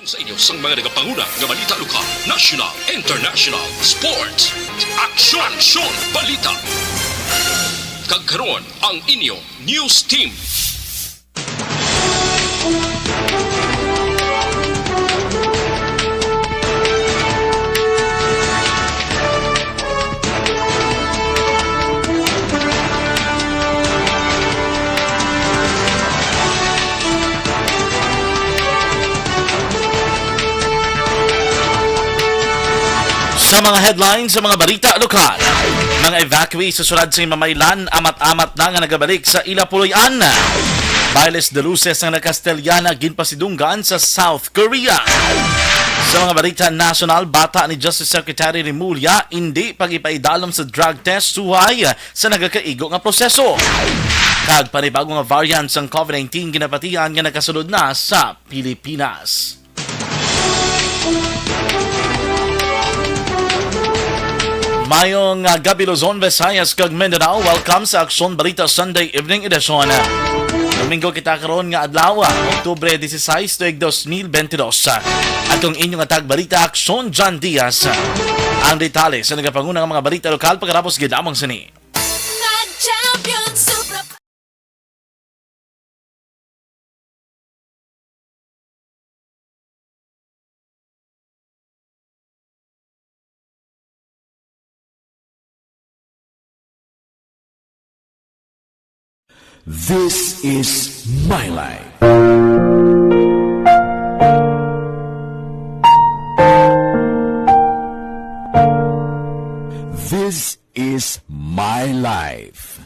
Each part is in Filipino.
Sa inyo sang mga nagapanguna nga balita lokal, national, international, sports, aksyon, balita. Kagkaroon ang inyong news team. Sa mga headlines sa mga balita lokal, mga evacuee sa sulad sa Mamaylan amat-amat na nga nagabalik sa Ilapuloyan. Bailes de luces ang nakastellana ginpasidunggan sa South Korea. Sa mga balita national, bata ni Justice Secretary Rimulya hindi pagipaidalom sa drug test suhay sa nagakaigo nga proseso. Kag panibagong nga variants ang COVID-19 ginapatihan nga nakasulod na sa Pilipinas. Mayong gabi Luzon, Visayas kag Mindanao. Welcome sa Aksyon Balita Sunday Evening Edition. Domingo kita karon nga adlaw, Oktubre 16, 2022. Atong inyong atag balita Aksyon John Diaz. Ang detalye sa nagapangunang mga balita lokal pagkatapos gidamang sini. This is my life. This is my life.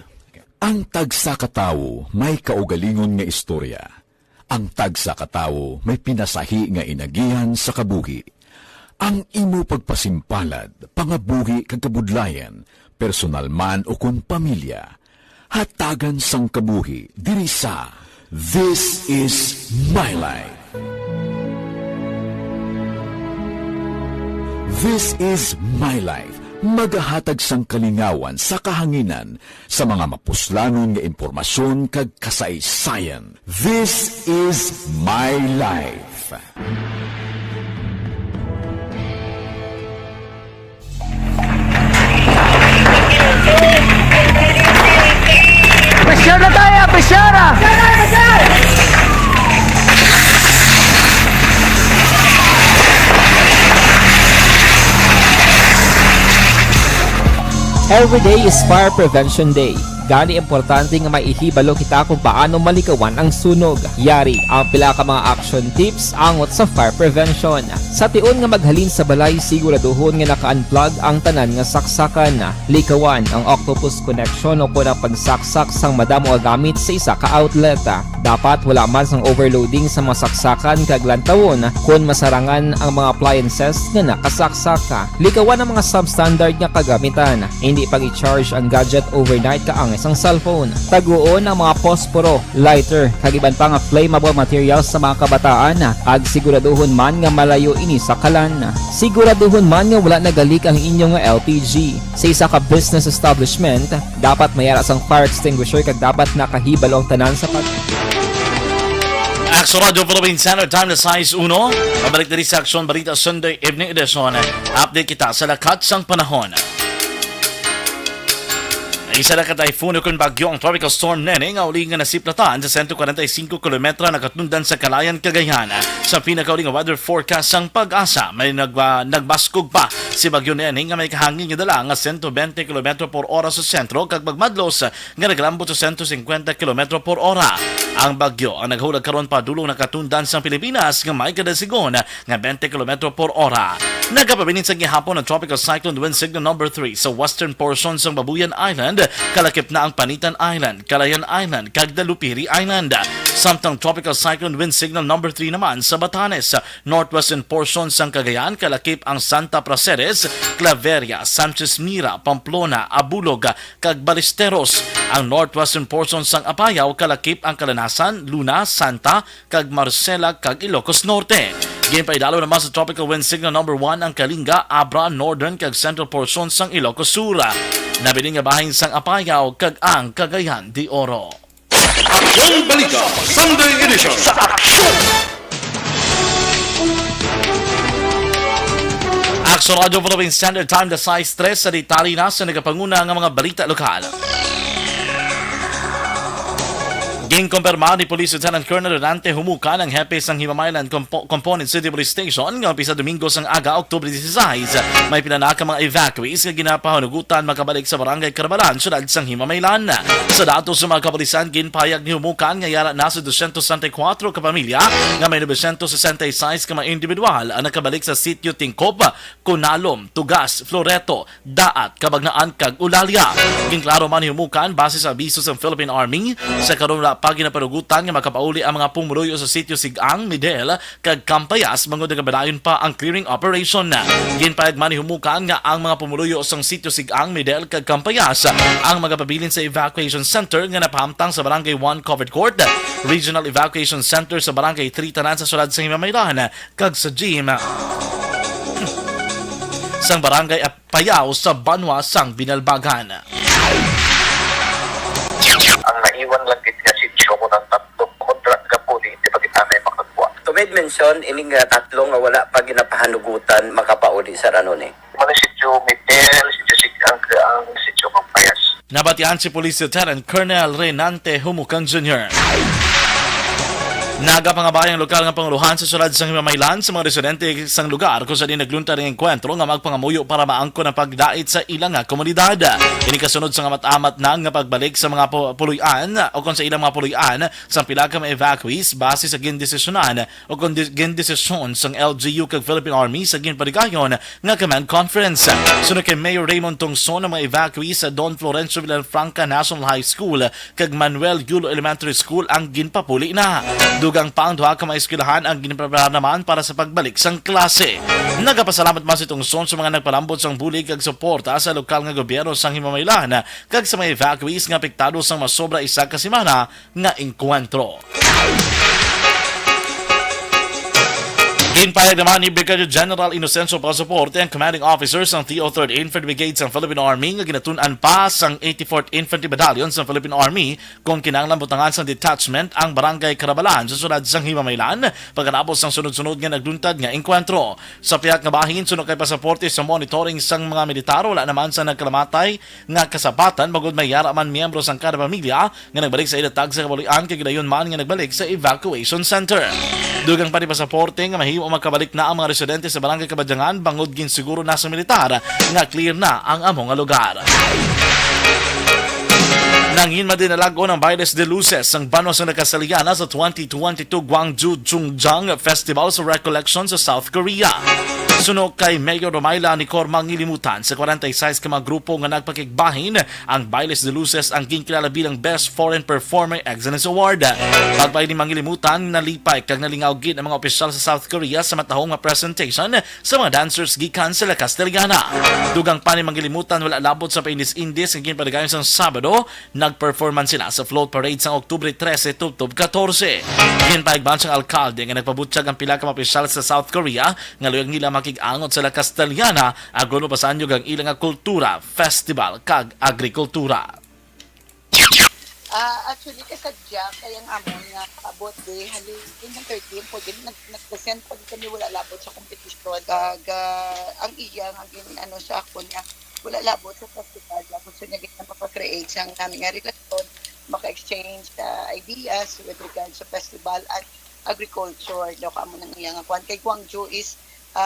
Ang tagsa katawo may kaugalingon nga istorya. Ang tagsa katawo may pinasahi nga inagihan sa kabuhi. Ang imo pagpasimpalad, pangabuhi kag kabudlayan, personal man o kun pamilya, hatagan sang kabuhi diri sa This is my life. This is my life. Magahatag sang kalingawan sa kahanginan sa mga mapuslanon nga impormasyon kag kasaysayan. This is my life. Pressure na tayo! Pressure! Every day is Fire Prevention Day. Gani importante nga maihibalo kita kung paano malikawan ang sunog. Yari ang pila ka mga action tips angot sa fire prevention. Sa tion nga maghalin sa balay, siguraduhon nga naka-unplug ang tanan nga saksakan. Likawan ang octopus connection o kung ang pagsaksak sang madamo gamit sa isa ka outlet. Dapat wala man sang overloading sa mga saksakan kag lantawon kung masarangan ang mga appliances nga nakasaksaka. Likawan ang mga substandard nga kagamitan. Hindi pag i-charge ang gadget overnight kaang isang cellphone. Taguon ang mga posporo, lighter, kag iban pa nga flammable materials sa mga kabataan. Ag siguraduhon man nga malayo ini sa kalan. Siguraduhon man nga wala nagalik ang inyong LPG. Sa isa ka business establishment, dapat mayara sang fire extinguisher kag dapat nakahibalo ang tanan sa Aksyon Radio Philippine Standard Time na size 1. Pabalik na rin sa Aksyon Balita Sunday Evening Edition. Update kita sa lakat sang panahon. Isa na ka-typhoon o kung bagyo ang Tropical Storm Nene nga uli nga nasiplatan sa 145 km na katundan sa Kalayan, Cagayan. Sa pinakauling weather forecast sang Pag-asa, may nagbaskog pa si bagyo Nene nga may kahangin nga dala nga 120 km per oras sa sentro kag magmadlos nga naglambot sa 150 km per ora. Ang bagyo ang naghulag karon pa dulong na katundan sa Pilipinas nga may kadasigon nga 20 km per ora. Nagapabilin sa gihapon ang Tropical Cyclone Wind Signal number 3 sa western portion ng Babuyan Island. Kalakip na ang Panitan Island, Calayan Island, kag Dalupiri Island. Samtang Tropical Cyclone Wind Signal number 3 naman sa Batanes, northwestern portion ng Cagayan, kalakip ang Santa Praceres, Claveria, Sanchez Mira, Pamplona, Abulog, kag Ballesteros. Ang northwestern portion ng Apayao, kalakip ang Kalanasan, Luna, Santa, kag Marcela, kag Ilocos Norte. Gimpaidalo naman sa Tropical Wind Signal number 1 ang Kalinga, Abra, Northern, kag Central portion ng Ilocos Sur. Nabiling nga bahin sang Apayao kag ang Cagayan de Oro. Aksyon Balita Sunday Edition sa Aksyon! Sa Radyo Philippine Standard Time, the size 3 sa detalye na sa nagapanguna ng mga balita lokal. Ginkumpirma ni Police Lieutenant Colonel Renante Humuka ng hepe sang Himamaylan Component City Police Station ng umpisa Domingo sang aga, Oktubre 16. May pinanaka mga evacuees na ginapahanugutan makabalik sa Barangay Carabalan, syudad sang Himamaylan. Sa datos sa mga kapulisan, ginpahayag ni Humuka nga yara nasa 264 kapamilya nga may 966 ka mga individual ang nakabalik sa sitio Tingkop, Kunalom, Tugas, Floreto, Daat, Kabagnaan, kag Ulalya. Ginklaro man ni Humuka base sa abiso sa Philippine Army sa karon pag ginapanugutan nga makapauli ang mga pumuluyo sa sitio Sigang, Midel, kag Campayas, mangod nga badayon pa ang clearing operation. Ginpayag man ni Humukan nga ang mga pumuluyo sa sitio Sigang, Midel, kag Campayas ang magapabilin sa evacuation center nga napahamtang sa Barangay 1 Covered Court, Regional Evacuation Center sa Barangay 3 Tanan sa syudad sa Himamaylan, kag sa gym sang Barangay Payaw sa Banwa sang Binalbagan. Ang naiwan lang din kasi ko ng tatlong kontrat ka po, hindi pa kita may makagwa. Tumid mention, ining tatlo nga wala pa ginapahanugutan makapauli sa ranon eh. Mga sityo Mitel, sityo Sigang, ang sityo Pampayas. Nabatian si Police Lieutenant Colonel Renante Humukang Jr. Nagapangabayang lokal nga panguluhan sa syudad sang Himamaylan sa mga residente sang lugar kung saan naglunta ng enkwentro nga magpangamuyo para maangko ng pagdait sa ilang nga komunidad. Ini kasunod sa amat-amat na nga pagbalik sa mga puluyan o kung sa ilang mga puluyan sa pila ka mga evacuees base sa gindesisyonan o kung gindesisyon sang LGU kag Philippine Army sa ginpadigayon nga command conference. Sunod kay Mayor Raymond Tongson ng mga evacuees sa Don Florencio Villafranca National High School kag Manuel Yulo Elementary School ang ginpapuli na. Dugang pa ang duha ka mga eskwelahan ang giniprepara naman para sa pagbalik sang klase. Nagapasalamat man si Tongson sa mga nagpalambot sang bulig kag suporta sa lokal nga gobyerno sang Himamaylan kag sa mga evacuees nga apektado sang masobra isa ka semana nga engkwentro. Ginpayag naman ni Brigadier General Inocencio Pasaporte ang commanding officers ng TO 3rd Infantry Brigade sa Philippine Army nga ginatunan pa sang 84th Infantry Battalion sa Philippine Army kung kinahanglan butangan sa detachment ang Barangay Carabalan sa syudad sang Himamaylan pagkatapos ng sunod-sunod nga nagduntad nga engkwentro. Sa piyak nga bahin sunod kay Pasaporte sa monitoring sang mga militar wala naman sa nagkalamatay nga kasabatan magud may yara man miyembro sang kada pamilya nga nagbalik sa ilatag sa kabulian kay gidayon man nga nagbalik sa evacuation center. Dugang pa ni Pasaporte nga mahimo makabalik na ang mga residente sa Barangay Kabadyangan bangod ginsiguro na sa militar nga clear na ang among lugar. Nangin madinalago ng Bailes de Luces ang banwas ng nakasaliana sa 2022 Gwangju Chungjeong Festival sa Recollection sa South Korea. Sunog kay Mayor Romayla ni Cormang Ilimutan sa 46 ka mga grupo nga nagpakigbahin ang Bailes de Luces ang ginkilala bilang Best Foreign Performer Excellence Award. Pagpay ni Mangilimutan nalipay kag nalingawgid ang mga opisyal sa South Korea sa matahong nga presentation sa mga dancers gikan sa La Castellana. Dugang pa ni Mangilimutan wala labot sa Painis-Indis ang ginpadigayon sa Sabado, nagperformance sila sa float parade sa Oktubre 13 tubtob 14. Ginpaigban sa alkalde nga nagpabutyag ang pila ka mga opisyal sa South Korea nga luyag nila makig-angot sa La Castellana agon pasanyog ang ilang kultura, festival kag agrikultura. Actually, kasadya, kayang amon nga abot de, halin ng 13, po din, nag-present po kami wala labot sa kompetisyon. Ang iya, ano sa ako niya, wala labot sa festival. Gusto niya na mapag-create siyang namin nga relasyon, maka-exchange ideas with regards sa festival at agriculture. Daw ka mo nang iya nga kwan. Kay Gwangju is a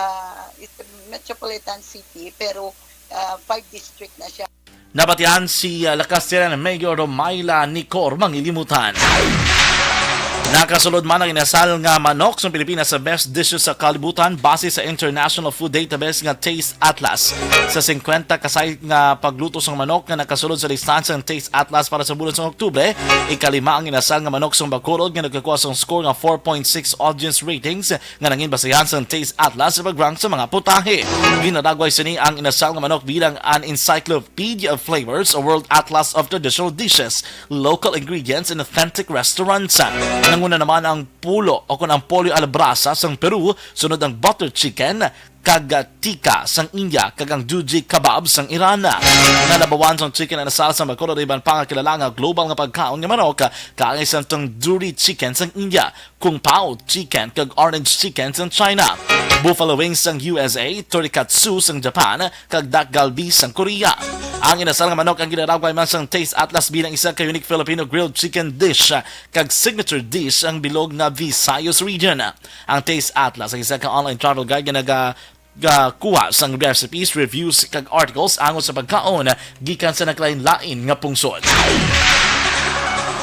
metropolitan city, pero 5 district na siya. Nabatian si La Castellana Mayor Romayla ni Cormang Ilimutan. Nakasulod man ang inasal nga manok sa Pilipinas sa best dishes sa kalibutan base sa International Food Database nga Taste Atlas. Sa 50 kasay nga pagluto sa manok nga nakasulod sa listahan sa Taste Atlas para sa bulan sa Oktubre, ikalima ang inasal nga manok sa Bacolod nga nagkakuha sa score nga 4.6 audience ratings nga nangin basayan sa Taste Atlas sa pag-rank sa mga putahe. Ginadagway sini ang inasal nga manok bilang an encyclopedia of flavors, a world atlas of traditional dishes, local ingredients, and authentic restaurants. Nanguna naman ang pulo o kung ang pollo al brasa sang Peru, sunod ang butter chicken, kag tika sang India, kag ang juji kebab sang Iran. Nalabawan sang chicken na salsa magkuro iban pa nga kilala nga global nga pagkaon nga manok, kaangay sang tandoori chicken sang India, kung pao chicken kag orange chicken sang China, buffalo wings sang USA, torikatsu sang Japan, kag dak galbi sang Korea. Ang inasal nga manok ang ginaragway man sang Taste Atlas bilang isa ka unique Filipino grilled chicken dish, kag signature dish ang bilog nga Visayas region. Ang Taste Atlas ang isa ka online travel guide nga kuha sang recipes, reviews kag articles angon sa pagkaon gikan sa naglain-lain nga pungsod.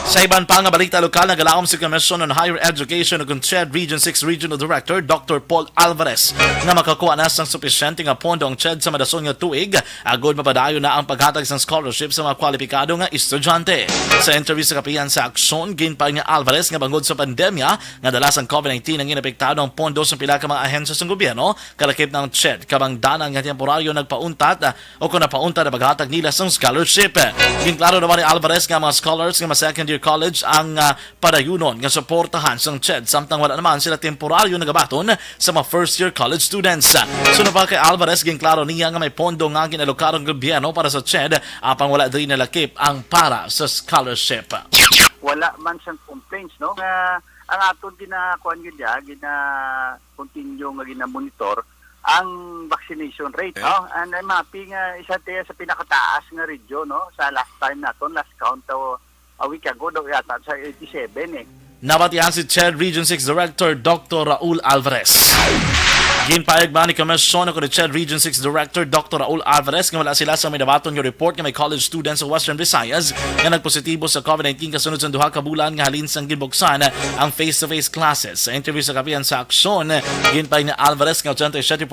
Sa iban pa nga balita lokal, nagalaom si Commission on Higher Education ug CHED Region 6 Regional Director Dr. Paul Alvarez nga makakuha na sang supisyente nga pondo ang CHED sa madason nga tuig agod mapadayon na ang paghatag sang scholarship sa mga kwalipikado nga estudyante. Sa interview sa kapihan sa Aksyon, ginpay nga Alvarez nga bangod sa pandemya nga dala sang COVID-19 ang inapektado ang pondo sa pila ka mga ahensya sa gobyerno kalakip ng CHED kabang danan nga temporaryo nagpauntat o kung napauntat na paghatag nila sang scholarship. Ginklaro naman ni Alvarez nga mga scholars nga second year college ang padayunon nga suportahan sang CHED samtang wala naman sila temporaryo nagabaton sa mga first year college students. Sunod pa kay Alvarez, ginklaro niya nga may pondo nga ginalokar ang gobyerno para sa CHED apang wala din nalakip ang para sa scholarship. Wala man siyang complaints, no? Ang aton ginakuan yun continue nga gina-monitor ang vaccination rate, no? And I'm happy nga isa tayo sa pinakataas nga region, no? Sa last time naton, last count a week ago daw yata sa 87 eh. Nabatihan si CHED Region 6 Director Dr. Raul Alvarez. Ginpayag ba ni Komisyon ako ni CHED Region 6 Director Dr. Raul Alvarez nga wala sila sa may nabaton nga report nga may college students sa Western Visayas nga nagpositibo sa COVID-19 kasunod sa duha ka bulan nga halin sang ginbuksan ang face-to-face classes. Sa interview sa kapihan sa Aksyon, ginpayag ni Alvarez nga 87%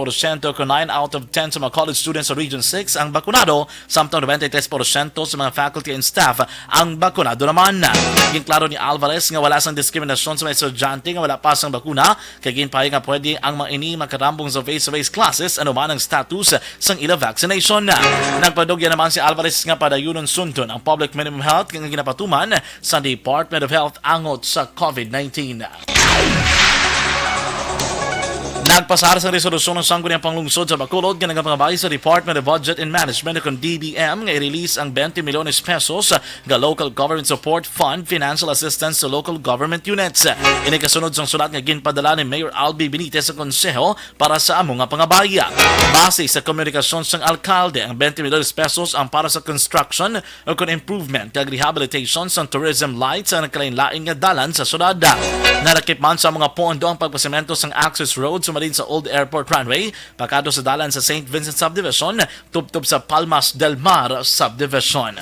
o 9 out of 10 sa mga college students sa Region 6 ang bakunado, samtang 93% sa mga faculty and staff ang bakunado naman. Ginklaro ni Alvarez nga wala sang diskriminasyon sa mga estudyante nga wala pa sang bakuna, kay ginpayag nga pwede ang mga ini makarambong sa face-to-face classes anuman ang status sang ila vaccination. Nagpadugya naman si Alvarez nga padayunon sundon ang public minimum health nga ginapatuman sa Department of Health angot sa COVID-19. Nagpasara sa resolusyon ng Sangguniang Panglungsod sa Bacolod nga nagpangabay sa Department of Budget and Management o DBM nga i-release ang 20 milyones pesos nga Local Government Support Fund Financial Assistance sa local government units. Inikasunod sang sulat nga ginpadala ni Mayor Albi Benitez sa konseho para sa amo nga pangabaya. Base sa komunikasyon sang alkalde, ang 20 milyones pesos ang para sa construction o improvement kag rehabilitation sang tourism lights sa nagkalain-lain nga dalan sa syudad. Narakip man sa mga pondo ang pagpasemento sang access road sumalin sa Old Airport Runway, pakado sa dalan sa St. Vincent Subdivision, tubtob sa Palmas del Mar Subdivision.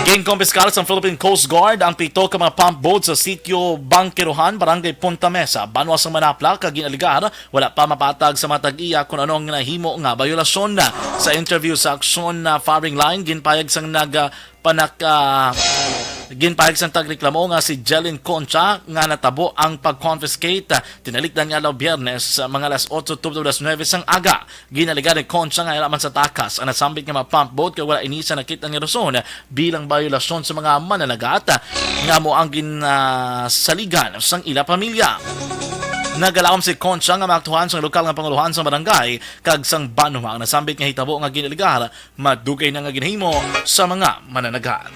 Ginkompiskal sa Philippine Coast Guard ang 7 ka mga pump boat sa sitio Bangkerohan, Barangay Punta Mesa, Banwa sa Manapla, kag ginaligar wala pa mapatag sa matag-iya kung anong nahimo nga bayolasyon. Sa interview sa Aksyon firing line, ginpayag sang ginpahig sang tagreklamo nga si Jelyn Concha nga natabo ang pag-confiscate tinalikdan nga law Biyernes mga alas 8 tubtob alas 9 sang aga. Ginaligan ni Concha nga ilaman sa takas ang nasambit nga mga pump boat kay wala inisa nakita nga rason bilang bayolasyon sa mga mananagat nga mo ang ginsaligan sang ila pamilya. Nagalawom si Concha nga maaktuhan sa lokal nga panguluhan sa barangay kag sang Banwa ang nasambit nga hitabo nga ginaligar madugay na nga ginhimo sa mga mananagat.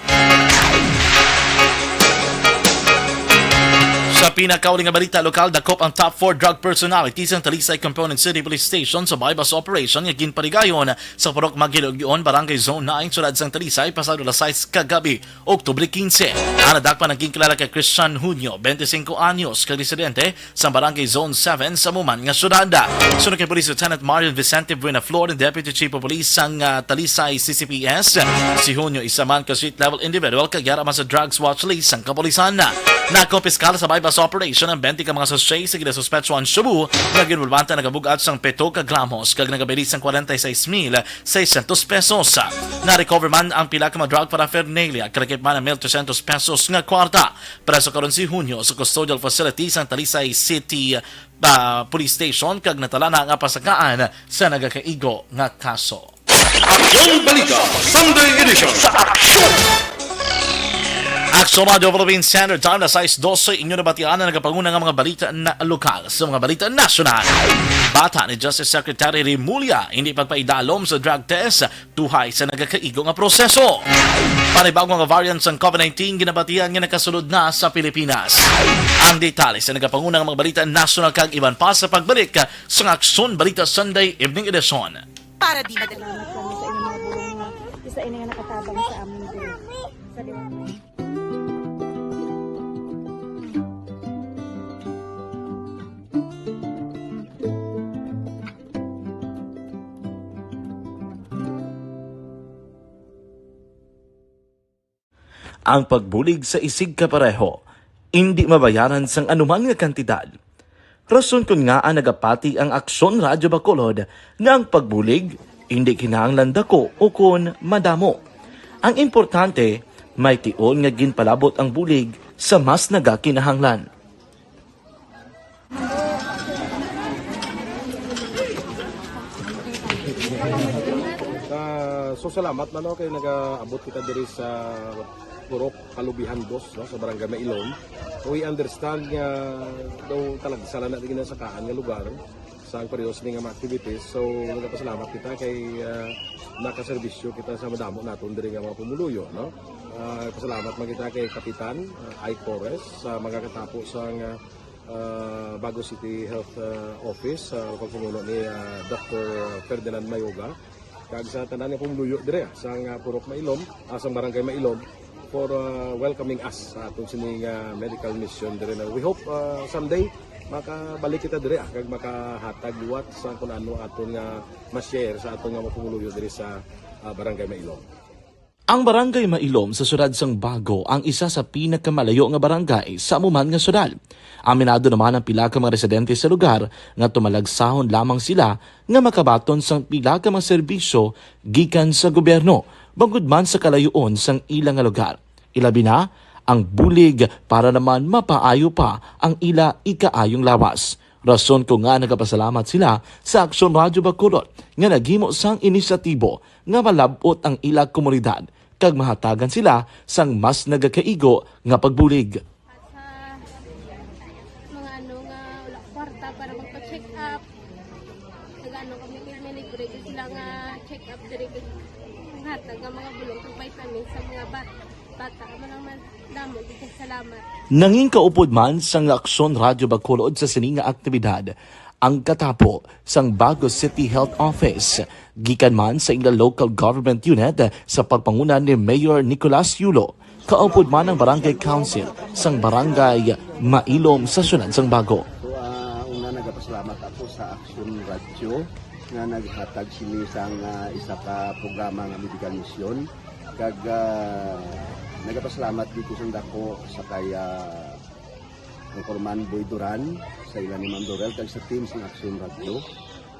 Sa pinakauling nga balita lokal, dakop ang top 4 drug personalities ang Talisay Component City Police Station sa bypass operation nga ginparigayon sa Purok Magilogyon, Barangay Zone 9, sulad sang Talisay, pasado alas 6 kagabi, Oktubre 15. Ang nadakpan ang ginklala kay Christian Junio, 25 anyos, kay residente sa Barangay Zone 7 sa Muman nga syudad. Sunod kay Police Lieutenant Marion Vicente Buenaflor, Deputy Chief of Police sang Talisay CCPS. Si Junio isa man ka street level individual kagyara man sa drugs watch list sang kapulisan. Nakompiskal sa bypass operation ang 20 ka mga sosay sa ginasuspetsuan Cebu nga ginulbanta nagabugat sang 7 ka gramos kag nagabilis sang 46,600 pesos. Na-recover man ang pila ka mga drug paraphernalia kalakip man ang 1,300 pesos nga kwarta. Preso karon si Junio sa custodial facility sang Talisay City Police Station kag natala na nga pasakaan sa nagakaigo nga kaso. Aksyon Balita Sunday Edition sa Aksyon! Aksyon Radio Philippine Standard Time na size 12 inyo nabatian na nagapanguna ng mga balita na lokal sa mga balita nasyonal. Bata ni Justice Secretary Remulla hindi pagpaidalom sa drug test tuhay sa nagakaigo nga proseso. Panibagong nga variants ng COVID-19 ginabatian nga nakasunod na sa Pilipinas. Ang detalye sa nagapanguna ng mga balita nasyonal kag iban pa sa pagbalik sa Aksyon Balita Sunday Evening Edition. Para di madali. Salamat kami sa inyong mga bulong na isa ini nga nakatabang sa amin din. Sa liwanag. Ang pagbulig sa isig kapareho, hindi mabayaran sang anuman nga kantidad. Rason kun nga ang nagapati ang Aksyon Radyo Bacolod nga ang pagbulig hindi kinahanglan dako o kun madamo. Ang importante, may tion nga ginpalabot ang bulig sa mas nagakinahanglan. So salamat na no kay nag-abot kita diri sa Purok Kalubihan 2 no, sa Barangay Mailom. We understand nga daw talaga sala na din sa kaan nga lugar sa parehas ni nga mga activities. So nagapasalamat kita kay nakaserbisyo kita sa madamo naton diri nga mga pumuluyo no. Pasalamat man kita kay Kapitan I. Torres sa mga katapo sa Bago City Health Office sa pagpumuno ni Dr. Ferdinand Mayoga kag sa tanan nga pumuluyo dire sa Purok Mailom, sa Barangay Mailom for welcoming us sa atong sining medical mission dire. We hope someday makabalik kita dire kag makahatag liwat sa kun ano aton nga ma-share sa aton nga pumuluyo dire sa Barangay Mailom. Ang Barangay Mailom sa siyudad sang Bago ang isa sa pinakamalayo nga barangay sa amuman nga siyudad. Aminado naman ang pila ka mga residente sa lugar nga tumalagsahon lamang sila nga makabaton sang pila ka mga serbisyo gikan sa gobyerno bangod man sa kalayoon sang ilang nga lugar. Ilabi na ang bulig para naman mapaayo pa ang ila ikaayong lawas. Rason ko nga nagapasalamat sila sa Aksyon Radio Bacolod nga naghimo sang inisyatibo nga malabot ang ila komunidad kag mahatagan sila sang mas nagakaigo nga pagbulig. Mga ano nga wala kwarta para magpa-check up. Nagano kami kay libre sila nga check up diri hatag ang mga bulong kag vitamin sa mga bata man damo di salamat. Nanging kaupod man sang Aksyon Radio Bacolod sa sining nga aktibidad ang katapo sang Bago City Health Office gikan man sa ila local government unit sa pagpangunan ni Mayor Nicolas Yulo. Kaupod man ang Barangay Council sang Barangay Mailom sa siyudad sang Bago. So una nagapasalamat ako sa Aksyon Radio nga naghatag sini sang isa ka programa nga medical mission kag nagapasalamat dito sa dako sa kaya ang Corman Boy Duran sa ilan ni Ma'am Dorel kag sa team sa Aksyon Radio.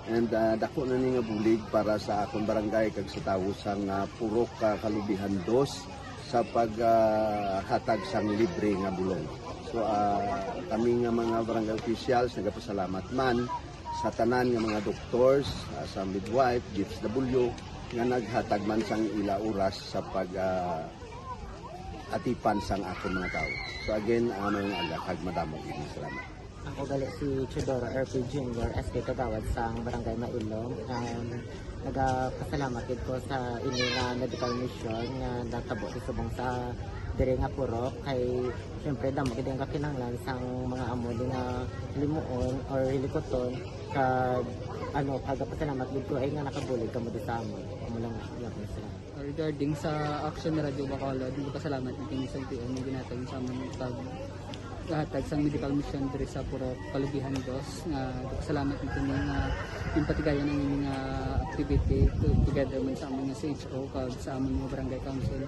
And dako na ni nga bulig para sa akong barangay kag sa tawo sang Purok Kalubihan 2 sa paghatag sang libre nga bulong. So kami nga mga barangay officials nagapasalamat man sa tanan nga mga doctors, sa midwife, DSW nga naghatag man sang ila oras sa pag atipan sang akong mga tao. So again, mga agakag madamong ini salamat. Ako gali si Chidoro RP Jr. SK Kagawad sa Barangay Mailom. Nagapasalamat ko sa ini nga medical mission nga natabo subong sa diri nga purok kay syempre damo gid ang kakinahanglan sang mga amo nga limuon or hilikoton kag pagapasalamat gid ko ay nga nakabulig kamo di sa amon. Amo lang salamat. Regarding sa Aksyon Radio Bacolod, pasalamat din sa TN ng ginatag sa among paghatag sa medical mission diri sa Purok Kalubihan 2 nga pasalamat dito nga yung patigayan ng mga activity together man sa among CHO kag sa among mga barangay council.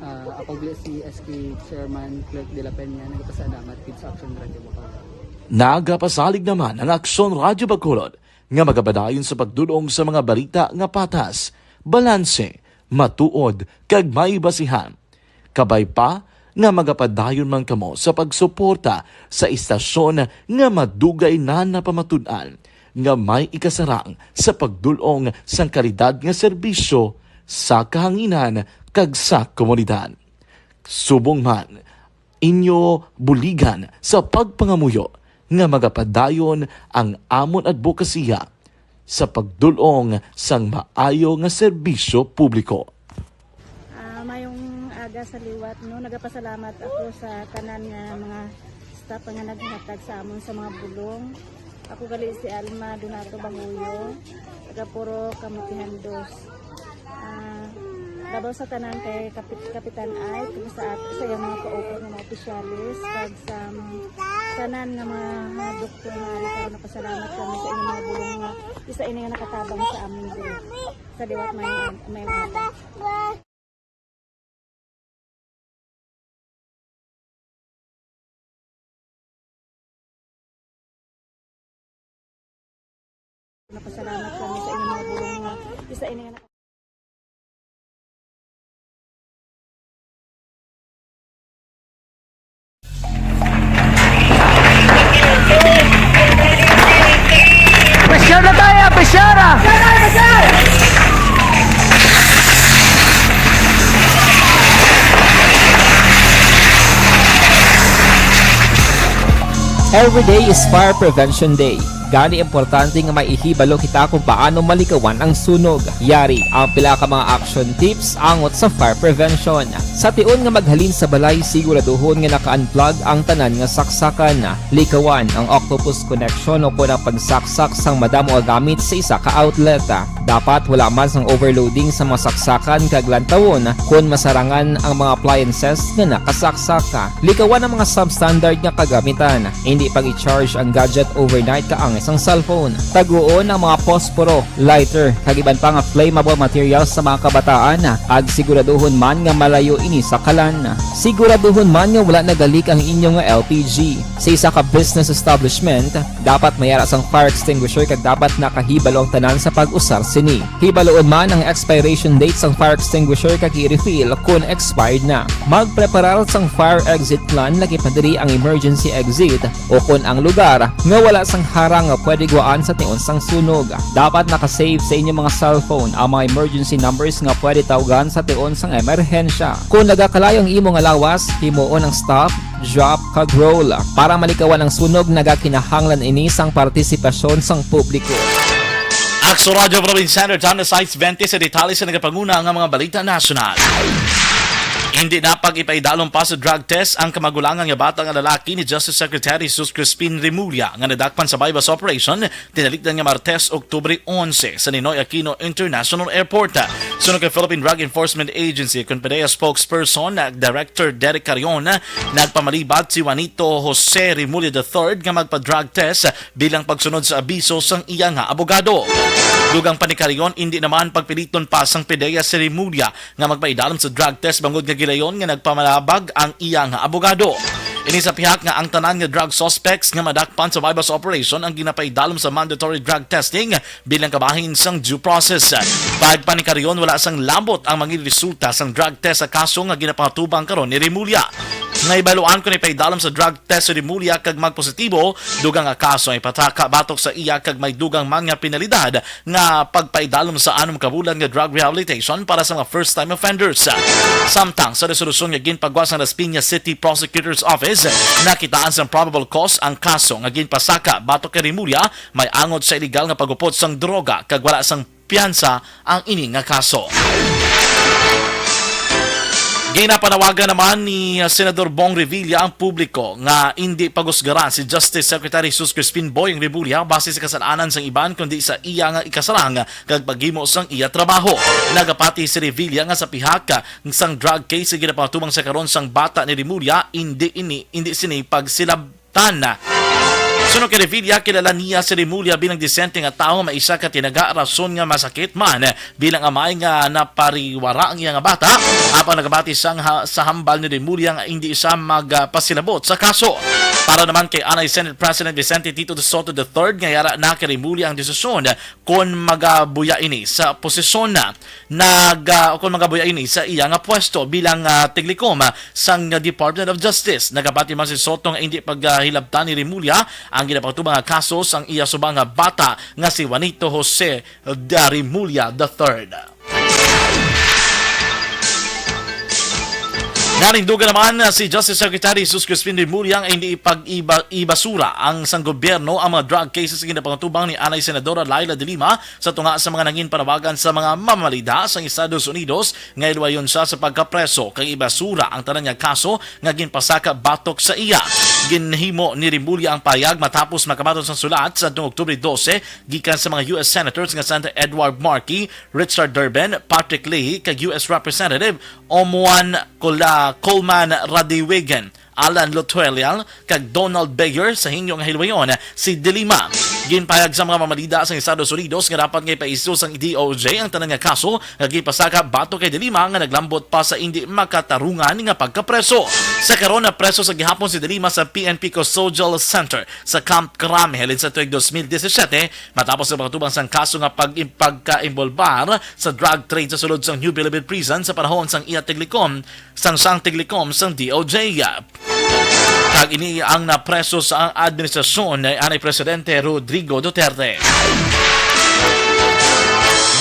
Ako si SK Chairman Clerk de la Peña nagpasalamat din sa Aksyon Radio Bacolod. Nagapasalig naman ang Aksyon Radio Bacolod nga magabadayon sa pagdulong sa mga balita nga patas, balanse, matuod kag may basihan. Kabay pa nga magapadayon man kamo sa pagsuporta sa istasyon nga madugay na napamatud-an nga may ikasarang sa pagdulong sang kalidad nga serbisyo sa kahanginan kag sa komunidad. subong man inyo buligan sa pagpangamuyo nga magapadayon ang amon advokasya sa pagdulong sang maayo nga serbisyo publiko. Mayong aga sa liwat, no, nagapasalamat ako sa tanan nga mga staff nga naghatag sa amon sa mga bulong. Ako gali si Alma Donato Banguyo, taga Puro Kamutihan 2. Labaw sa tanan kay Kapitan Ay, kung sa yung mga ka-open ng mga opisyalis, pag sa tanan ng mga doktor nga rin, napasalamat kami sa inyong mga bulong nga, isa ini nga nakatabang sa amin din. Sa liwat may mga. Napasalamat kami sa inyong mga bulong nga, isa ini nga Pesyar na tayo! Pesyar na! Every day is Fire Prevention Day. Gani importante nga maihibalo kita kung paano malikawan ang sunog. Yari ang pila ka mga action tips angot sa fire prevention. Sa tion nga maghalin sa balay, siguraduhon nga naka-unplug ang tanan nga saksakan. Likawan ang octopus connection o kung ang pagsaksak sang madamo nga gamit sa isa ka outlet. Dapat wala man sang overloading sa mga saksakan kag lantawon kung masarangan ang mga appliances nga nakasaksaka. Likawan ang mga substandard nga kagamitan. Hindi pag i-charge ang gadget overnight kaang isang cellphone. Taguon ang mga posporo, lighter, kag iban pa nga flammable materials sa mga kabataan. Ag siguraduhon man nga malayo ini sa kalan. Siguraduhon man nga wala nagalik ang inyong LPG. Sa isa ka business establishment, dapat mayara sang fire extinguisher kag dapat nakahibalo ang tanan sa pag-usar sini. Hibaloon man ang expiration date sang fire extinguisher kag i-refill kung expired na. Magpreparar sang fire exit plan lagi padiri ang emergency exit o kung ang lugar nga wala sang harang nga pwede guaan sa tion sang sunog. Dapat nakasave sa inyong mga cellphone ang mga emergency numbers nga pwede tawagan sa tion sang emerhensya. Kung nagakalayo ang imong lawas, himuon ang stop, drop, kag roll. Para malikawan ang sunog, nagakinahanglan ini sang partisipasyon sang publiko. Aksyon Radio Provinciano, Channel Sites 20 sa detalye sa nagapanguna ang mga balita nasyonal. Hindi na pag-ipaidalong pa sa drug test ang kamagulangan nga bata nga lalaki ni Justice Secretary Sus Crispin Remulla nga nadakpan sa bypass operation tinalikdan nga Martes, Oktubre 11 sa Ninoy Aquino International Airport. Sunod kay Philippine Drug Enforcement Agency, Conpedea spokesperson Director Derek Carion, nagpamalibat si Juanito Jose Remulla III nga magpa-drug test bilang pagsunod sa abiso sang iya nga abogado. Dugang pa ni Carion, hindi naman pagpiliton pa sang Pedea si Remulla nga magpaidalom sa drug test bangod nga gilayon nga nagpamalabag ang iya nga abogado. Ini sa pihak nga ang tanan nga drug suspects nga madakpan sa bypass operation ang ginapaidalom sa mandatory drug testing bilang kabahin sang due process. Pag pa ni Carion, wala sang lambot ang mga resulta sang drug test sa kaso nga ginapangatubang karon ni Remulla. Naibaluan ko ni paidalom sa drug test si Remulla kag magpositibo, dugang nga kaso ay pataka batok sa iya kag may dugang mga penalidad nga pagpaidalom sa 6 kabulan nga drug rehabilitation para sa mga first time offenders. Samtang sa resolusyon nga ginpagwas ng Las Piñas City Prosecutor's Office, nakitaan sa probable cause ang kaso nga ginpasaka batok kay Remulla may angot sa illegal nga pagupod sang droga kag wala sang piyansa ang ini nga kaso. Ginapanawagan naman ni Senador Bong Revilla ang publiko nga hindi pagusgaran si Justice Secretary Sus Crispin Boyeng Remulla base sa kasalanan sang iban kundi sa iya nga ikasalang kag paghimo sang iya trabaho. Nagapati si Revilla nga sa pihak sang drug case ginapatubang sa karon sang bata ni Remulla hindi sini pagsilabtan. Sunod kay Revilla, kilala niya si Remulla bilang disente nga tao may isa ka tinaga rason nga masakit man bilang amay nga napariwara ang iya nga bata. Apang nagabati sang sa hambal ni Remulla nga hindi isa magpasilabot sa kaso. Para naman kay Anay Senate President Vicente Tito de Soto III nga yara na kay Remulla ang desisyon kung magabuya ini sa posisyon kung magabuya ini sa iya nga pwesto bilang tiglikom sang Department of Justice. Nagabati man si Soto nga hindi paghilabtan ni Remulla ang ginapatubang nga kaso sang iya subang nga bata nga si Juanito Jose Remulla III. Nanindugan naman si Justice Secretary Jesus Crispin Remulla ang hindi ipag-ibasura ang sang gobyerno ang mga drug cases na ginapangutubang ni Anay Senadora Laila de Lima sa tunga sa mga nangin panawagan sa mga mamamalida sa Estados Unidos nga iluwayon siya sa pagkapreso kay ibasura ang tanan nga kaso nga ginpasaka batok sa iya. Ginhimo ni Remulla ang payag matapos makamaton sa sulat sa Oktubre 12 gikan sa mga US Senators nga Senator Edward Markey, Richard Durbin, Patrick Leahy kag US Representative Omuan Coleman Radiwigan, Alan Lotuelial kag Donald Bayer sa hinyo nga hilwayon si De Lima. Ginpayag sa mga mamalida sa Estados Unidos nga dapat nga ipaiso sang DOJ ang tanan nga kaso nga gipasaka bato kay De Lima nga naglambot pa sa hindi makatarungan nga pagkapreso. Sa karon na preso sa gihapon si De Lima sa PNP Custodial Center sa Camp Crame halin sa tuig 2017 matapos sa pagtubang sang kaso nga pagka-involbar sa drug trade sa sulod sang New Bilibid Prison sa panahon sang iya tiglikom sang tiglikom sang DOJ. Kag ini ang napreso sa administrasyon ni Anay Presidente Rodrigo Duterte.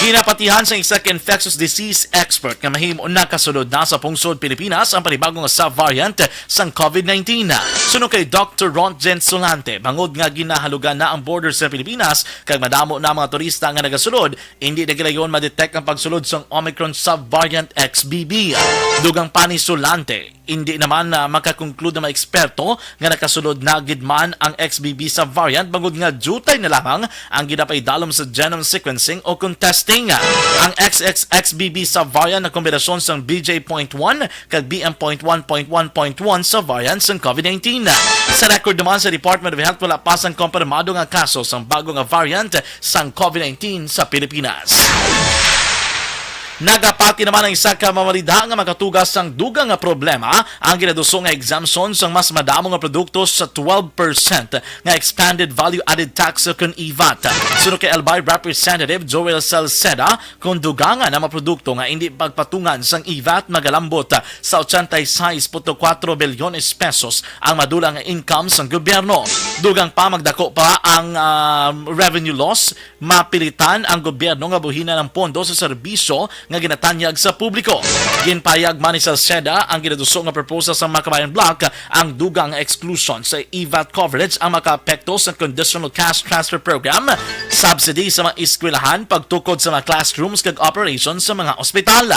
Ginapatihan sa isa ka infectious disease expert nga mahimo na kasulod na sa pungsod Pilipinas ang panibagong sub-variant sang COVID-19. Suno kay Dr. Rontgen Solante, bangod nga ginahalugan na ang borders sa Pilipinas kag madamo na mga turista nga nagasulod, hindi na gilayon ma-detect ang pagsulod sang Omicron sub-variant XBB. Dugang pa ni Solante, hindi naman makakonklude ng mga eksperto nga nakasulod na gidman ang XBB sub-variant bangod nga jutay na lamang ang ginapaidalom sa genome sequencing o contesting. Ang XXXBB sub-variant na kombinasyon sa BJ.1 kag BM.1.1.1 sub-variant sa COVID-19. Sa record naman sa Department of Health, wala pa sang kompirmado nga kaso sa bagong variant sa COVID-19 sa Pilipinas. Nagapati naman ang isa ka mamalida nga makatugas sang dugang nga problema ang ginaduso nga exemption sang mas madamo nga produkto sa 12% nga expanded value-added tax kon IVAT. Suno kay Albay Representative Joel Salceda kung dugangan ang mga produkto nga hindi pagpatungan sang IVAT magalambot sa 86.4 bilyones pesos ang madulang nga income sang gobyerno. Dugang pa magdako pa ang revenue loss, mapilitan ang gobyerno nga buhinan ng pondo sa serbisyo nga ginatanyag sa publiko. Ginpayag man ni Salceda ang ginaduso nga proposal sa Makabayan Block ang dugang exclusion sa IVAT coverage ang makaapekto sa Conditional Cash Transfer Program, subsidy sa mga eskwelahan, pagtukod sa mga classrooms kag operations sa mga ospital.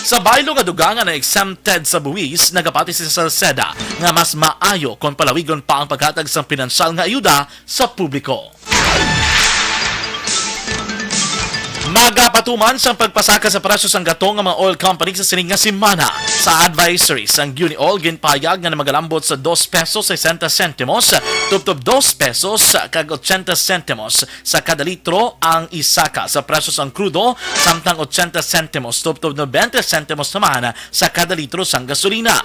Sa baylo nga dugangan na exempted sa buwis, nagapati si Salceda nga mas maayo kung palawigon pa ang paghatag sa pinansyal nga ayuda sa publiko. Magapatuman sa pagpasaka sa presyo sang gatong ng mga oil company sa sining nga simana. Sa advisory sang Uniol ginpayag nga magalambot sa 2 pesos 60 centimos, tubtob 2 pesos kag 80 centimos sa kada litro ang isaka sa presyo sang crudo, samtang 80 centimos tubtob 90 centimos naman sa kada litro sang gasolina.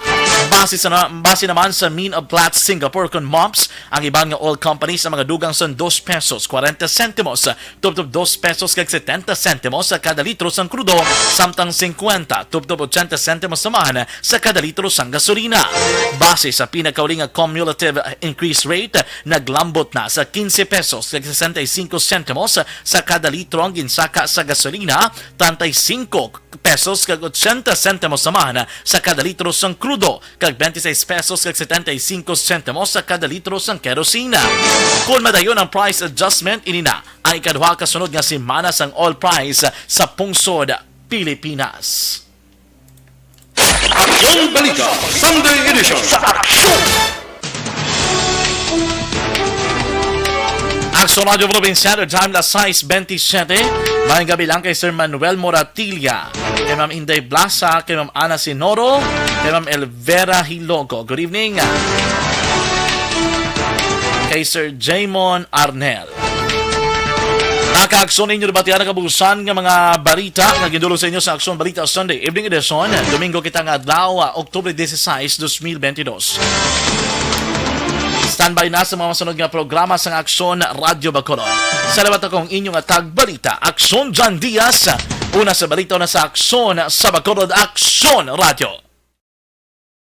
Base naman sa Mean of Platts Singapore kon MOPS, ang ibang nga oil companies sa mga dugang sang 2 pesos 40 centimos, tubtob 2 pesos kag 70 centimos sa kada litro sang crudo, samtang 50 tubtob 80 centimos naman sa kada litro sang gasolina. Base sa pinakauling cumulative increase rate, naglambot na sa 15 pesos kag 65 centimos sa kada litro ang ginsaka sa gasolina, 35 pesos kag 80 centimos naman sa kada litro sang crudo, kag 26 pesos kag 75 centimos sa kada litro sang kerosina. Kung madayon ang price adjustment, inina ang ikaduha kasunod nga simana sang oil price sa pungsod Pilipinas. Aksyon Balita Sunday Edition sa Aksyon! Aksyon Radio Provinciano, time la 6:27. Maayong gabi lang kay Sir Manuel Moratilla, kay Ma'am Inday Blasa, kay Ma'am Ana Sinoro, kay Ma'am Elvera Hilogo. Good evening. Kay Sir Jaymon Arnel. Naka-aksyon ninyo debatihan ang kabugusan ng mga balita na gindulo sa inyo sa Aksyon Balita Sunday Evening Edition, Domingo kita nga adlaw, Oktubre 16, 2022. Standby na sa mga masunod nga programa sa Aksyon Radio Bacolod. Salamat akong inyong tagbalita, Aksyon John Diaz. Una sa balita na sa Aksyon sa Bacolod, Aksyon Radio.